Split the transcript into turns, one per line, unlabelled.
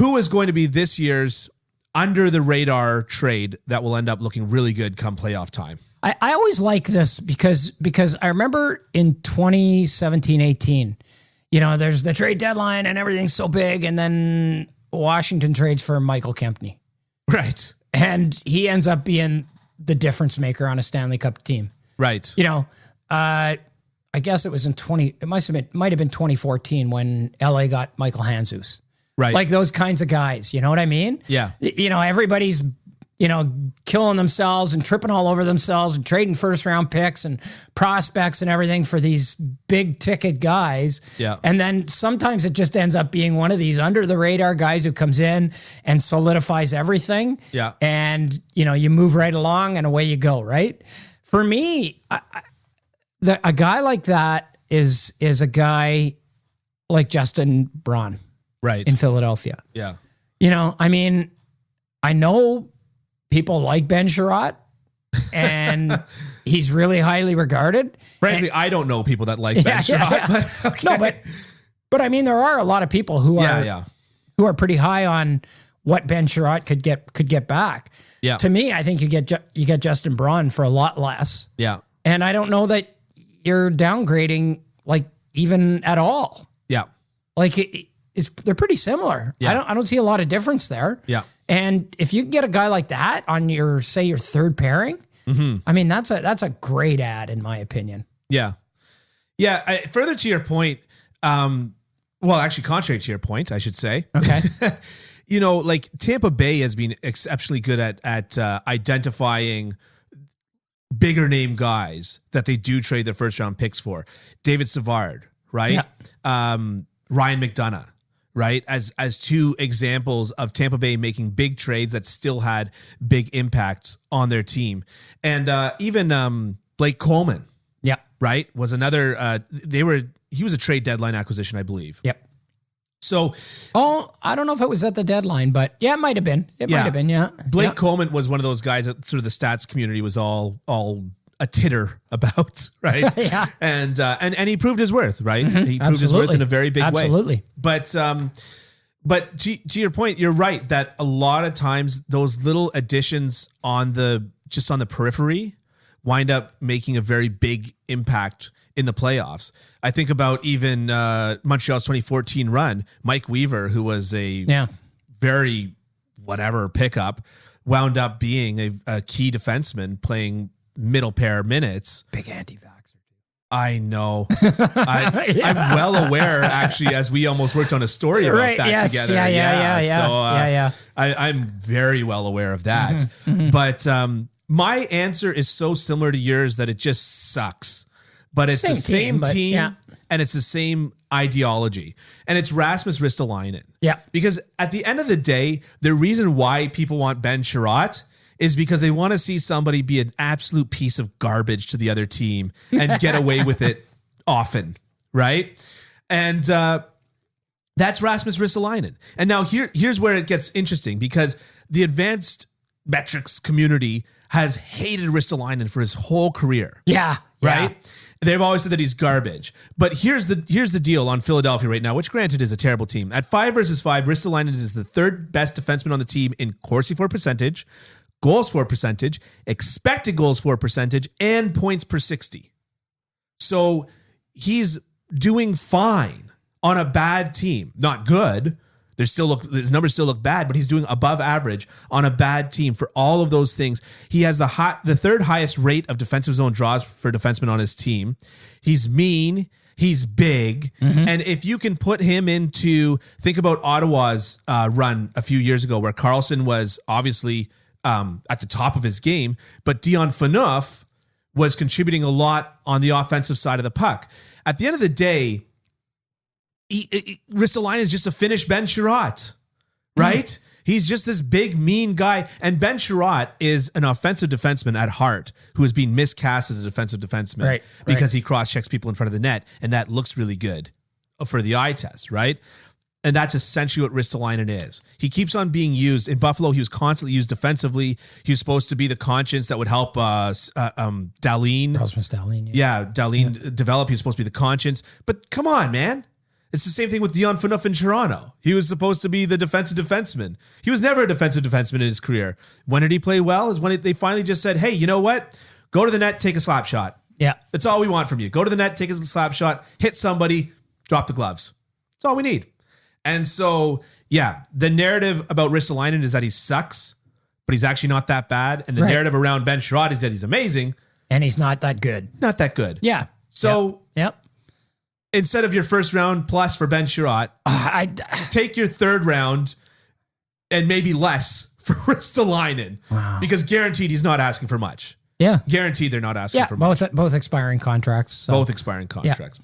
who is going to be this year's under the radar trade that will end up looking really good come playoff time?
I always like this because I remember in 2017-18, there's the trade deadline and everything's so big, and then Washington trades for Michael Kempny.
Right.
And he ends up being the difference maker on a Stanley Cup team.
Right.
I guess it was it might have been 2014 when LA got Michael Handzus.
Right.
Like those kinds of guys, you know what I mean?
Yeah.
Everybody's, killing themselves and tripping all over themselves and trading first round picks and prospects and everything for these big ticket guys.
Yeah.
And then sometimes it just ends up being one of these under the radar guys who comes in and solidifies everything.
Yeah.
And, you move right along and away you go, right? For me, a guy like that is a guy like Justin Braun.
Right.
In Philadelphia.
Yeah.
I know people like Ben Sherratt and he's really highly regarded.
Frankly, I don't know people that like Ben Sherratt.
Yeah.
But okay.
No, but there are a lot of people who are pretty high on what Ben Sherratt could get back.
Yeah.
To me, I think you get Justin Braun for a lot less.
Yeah.
And I don't know that you're downgrading like even at all.
Yeah.
Like they're pretty similar.
Yeah.
I don't see a lot of difference there.
Yeah.
And if you can get a guy like that on your third pairing, that's a great ad in my opinion.
Yeah. Yeah. Further to your point, actually contrary to your point, I should say.
Okay.
Like Tampa Bay has been exceptionally good at identifying bigger name guys that they do trade their first round picks for. David Savard, right?
Yeah.
Ryan McDonough, right? As two examples of Tampa Bay making big trades that still had big impacts on their team. And even Blake Coleman,
yeah,
right, was another he was a trade deadline acquisition, I believe.
Yep.
So
I don't know if it was at the deadline, but yeah, it might have been. Might have been, yeah.
Blake Coleman was one of those guys that sort of the stats community was all a titter about, right?
Yeah.
And he proved his worth, right?
Mm-hmm.
He proved his worth in a very big way.
Absolutely.
But to your point, you're right that a lot of times those little additions on the periphery wind up making a very big impact in the playoffs. I think about even Montreal's 2014 run, Mike Weaver, who was a very whatever pickup, wound up being a key defenseman playing middle pair minutes.
Big anti-vaxxer.
I know. I'm well aware, actually, as we almost worked on a story about that together.
Yeah.
I'm very well aware of that.
Mm-hmm.
But my answer is so similar to yours that it just sucks. But it's the same team and it's the same ideology. And it's Rasmus Ristolainen.
Yeah.
Because at the end of the day, the reason why people want Ben Sherratt is because they want to see somebody be an absolute piece of garbage to the other team and get away with it often, right? And that's Rasmus Ristolainen. And now here's where it gets interesting, because the advanced metrics community has hated Ristolainen for his whole career.
Yeah.
Right? They've always said that he's garbage. But here's the deal on Philadelphia right now, which granted is a terrible team. At 5 versus 5, Ristolainen is the third best defenseman on the team in Corsi for percentage, goals for percentage, expected goals for percentage, and points per 60. So he's doing fine on a bad team. Not good. His numbers still look bad, but he's doing above average on a bad team for all of those things. He has the third highest rate of defensive zone draws for defensemen on his team. He's mean. He's big. Mm-hmm. And if you can put him think about Ottawa's run a few years ago where Karlsson was obviously at the top of his game, but Dion Phaneuf was contributing a lot on the offensive side of the puck. At the end of the day, Ristolainen is just a Finnish Ben Sherratt, right? Mm-hmm. He's just this big, mean guy. And Ben Sherratt is an offensive defenseman at heart who is being miscast as a defensive defenseman because he cross-checks people in front of the net, and that looks really good for the eye test, right? And that's essentially what Ristolainen is. He keeps on being used. In Buffalo, he was constantly used defensively. He was supposed to be the conscience that would help Dahlin.
Rasmus Dahlin.
Dahlin develop. He was supposed to be the conscience. But come on, man. It's the same thing with Dion Phaneuf in Toronto. He was supposed to be the defensive defenseman. He was never a defensive defenseman in his career. When did he play well? Is when they finally just said, hey, you know what? Go to the net, take a slap shot.
Yeah.
That's all we want from you. Go to the net, take a slap shot, hit somebody, drop the gloves. That's all we need. And so, yeah, the narrative about Ristolainen is that he sucks, but he's actually not that bad. And the narrative around Ben Sherrod is that he's amazing.
And he's not that good.
Not that good.
Yeah.
So
Yep.
instead of your first round plus for Ben Sherrod, take your third round and maybe less for Ristolainen.
Wow.
Because guaranteed he's not asking for much.
Yeah.
Guaranteed they're not asking for much.
Both expiring contracts. So.
Both expiring contracts.